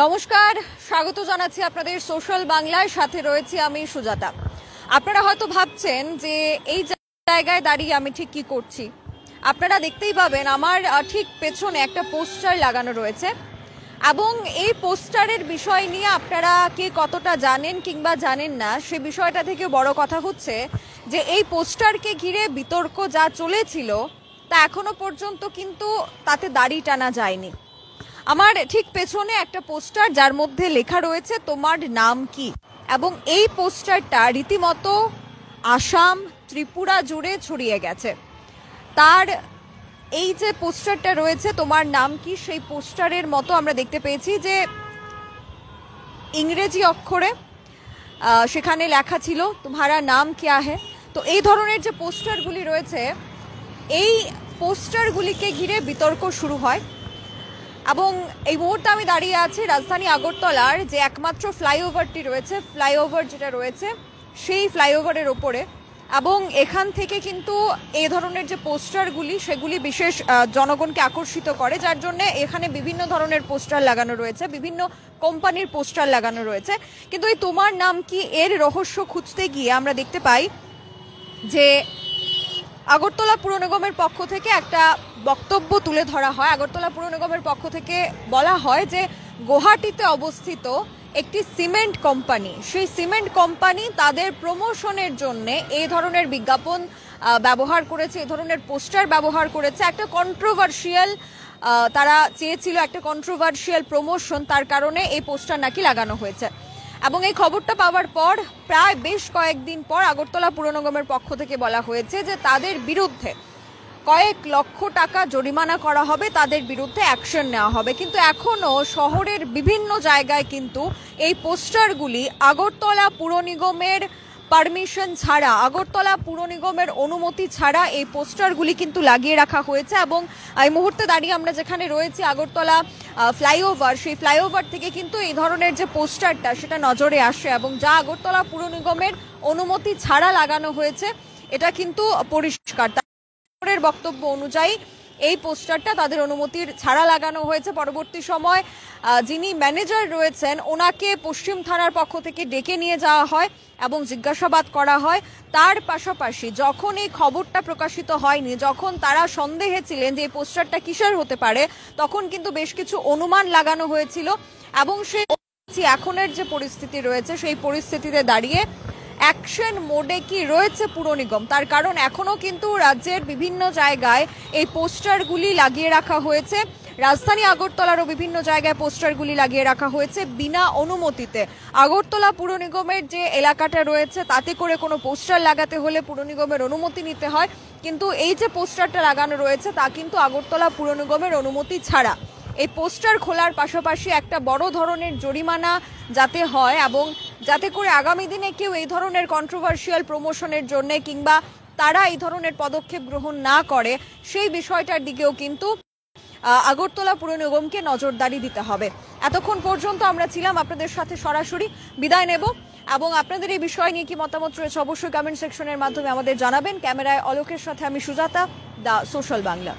নমস্কার, স্বাগত জানাচ্ছি আপনাদের সোশ্যাল বাংলায়। সাথে রয়েছি আমি সুজাতা। আপনারা হয়তো ভাবছেন যে এই জায়গায় দাঁড়িয়ে আমি ঠিক কি করছি। আপনারা দেখতেই পাবেন আমার ঠিক পেছনে একটা পোস্টার লাগানো রয়েছে এবং এই পোস্টারের বিষয় নিয়ে আপনারা কে কতটা জানেন কিংবা জানেন না সে বিষয়টা থেকে বড় কথা হচ্ছে যে এই পোস্টারকে ঘিরে বিতর্ক যা চলেছিল তা এখনো পর্যন্ত কিন্তু তাতে দাড়ি টানা যায়নি। আমার ঠিক পেছনে একটা পোস্টার যার মধ্যে লেখা রয়েছে তোমার নাম কি, এবং এই পোস্টারটা রীতিমতো আসাম ত্রিপুরা জুড়ে ছড়িয়ে গেছে। তার এই যে পোস্টারটা রয়েছে তোমার নাম কি, সেই পোস্টারের মতো আমরা দেখতে পেয়েছি যে ইংরেজি অক্ষরে সেখানে লেখা ছিল তোমারা নাম কিয়া হে। তো এই ধরনের যে পোস্টারগুলি রয়েছে এই পোস্টারগুলিকে ঘিরে বিতর্ক শুরু হয় এবং এই মুহূর্তে আমি দাঁড়িয়ে আছি রাজধানী আগরতলার যে একমাত্র ফ্লাইওভারটি রয়েছে, ফ্লাইওভার যেটা রয়েছে সেই ফ্লাইওভারের ওপরে, এবং এখান থেকে কিন্তু এই ধরনের যে পোস্টারগুলি সেগুলি বিশেষ জনগণকে আকর্ষিত করে, যার জন্য এখানে বিভিন্ন ধরনের পোস্টার লাগানো রয়েছে, বিভিন্ন কোম্পানির পোস্টার লাগানো রয়েছে। কিন্তু এই তোমার নাম কি এর রহস্য খুঁজতে গিয়ে আমরা দেখতে পাই যে আগরতলা পুর নিগমের পক্ষ থেকে একটা বক্তব্য তুলে ধরা হয়। আগরতলা পুর নিগমের পক্ষ থেকে বলা হয় যে গুয়াহাটিতে অবস্থিত একটি সিমেন্ট কোম্পানি, সেই সিমেন্ট কোম্পানি তাদের প্রমোশনের জন্য এই ধরনের বিজ্ঞাপন ব্যবহার করেছে, এই ধরনের পোস্টার ব্যবহার করেছে। একটা কন্ট্রোভার্সিয়াল তারা চেয়েছিল, একটা কন্ট্রোভার্সিয়াল প্রমোশন, তার কারণে এই পোস্টার নাকি লাগানো হয়েছে। এবং এই খবরটা পাওয়ার পর প্রায় বেশ কয়েকদিন পর আগরতলা পুর নিগমের পক্ষ থেকে বলা হয়েছে যে তাদের বিরুদ্ধে কয়েক লক্ষ টাকা জরিমানা করা হবে, তাদের বিরুদ্ধে অ্যাকশন নেওয়া হবে। কিন্তু এখনো শহরের বিভিন্ন জায়গায় কিন্তু এই পোস্টারগুলি আগরতলা পুর নিগমের পারমিশন ছাড়া, আগরতলা পুর নিগমের অনুমতি ছাড়া এই পোস্টারগুলি কিন্তু লাগিয়ে রাখা হয়েছে। এবং এই মুহূর্তে দাঁড়িয়ে আমরা যেখানে রয়েছি আগরতলা ফ্লাইওভার, সেই ফ্লাইওভার থেকে কিন্তু এই ধরনের যে পোস্টারটা সেটা নজরে আসে, এবং যা আগরতলা পুর নিগমের অনুমতি ছাড়া লাগানো হয়েছে এটা কিন্তু পরিষ্কার। তাদের বক্তব্য অনুযায়ী এই পোস্টারটা তাদের অনুমতির ছাড়া লাগানো হয়েছে। পরবর্তী সময় যিনি ম্যানেজার রয়েছেন ওনাকে পশ্চিম থানার পক্ষ থেকে ডেকে নিয়ে যাওয়া হয় এবং জিজ্ঞাসাবাদ করা হয়। তার পাশাপাশি যখন এই খবরটা প্রকাশিত হয়নি, যখন তারা সন্দেহে ছিলেন যে এই পোস্টারটা কিসের হতে পারে, তখন কিন্তু বেশ কিছু অনুমান লাগানো হয়েছিল। এবং সেই এখনের যে পরিস্থিতি রয়েছে সেই পরিস্থিতিতে দাঁড়িয়ে অ্যাকশন মোডে কি রয়েছে পুর নিগম, তার কারণ এখনো কিন্তু রাজ্যের বিভিন্ন জায়গায় এই পোস্টারগুলি লাগিয়ে রাখা হয়েছে। রাজধানী আগরতলারও বিভিন্ন জায়গায় পোস্টারগুলি লাগিয়ে রাখা হয়েছে বিনা অনুমতিতে। আগরতলা পুর নিগমের যে এলাকাটা রয়েছে তাতে করে কোনো পোস্টার লাগাতে হলে পুর নিগমের অনুমতি নিতে হয়, কিন্তু এই যে পোস্টারটা লাগানো রয়েছে তা কিন্তু আগরতলা পুর নিগমের অনুমতি ছাড়া। এই পোস্টার খোলার পাশাপাশি একটা বড় ধরনের জরিমানা যাতে হয় এবং যাতে করে আগামী দিনে কেউ এই ধরনের কন্ট্রোভার্সিয়াল প্রমোশনের জন্য কিংবা তারা এই ধরনের পদক্ষেপ গ্রহণ না করে, সেই বিষয়টার দিকেও কিন্তু আগরতলা পুর নিগমকে নজরদারি দিতে হবে। এতক্ষণ পর্যন্ত আমরা ছিলাম আপনাদের সাথে সরাসরি, বিদায় নেব এবং আপনাদের এই বিষয় নিয়ে কি মতামত রয়েছে অবশ্যই কমেন্ট সেকশনের মাধ্যমে আমাদের জানাবেন। ক্যামেরায় অলোকের সাথে আমি সুজাতা, দা সোশ্যাল বাংলা।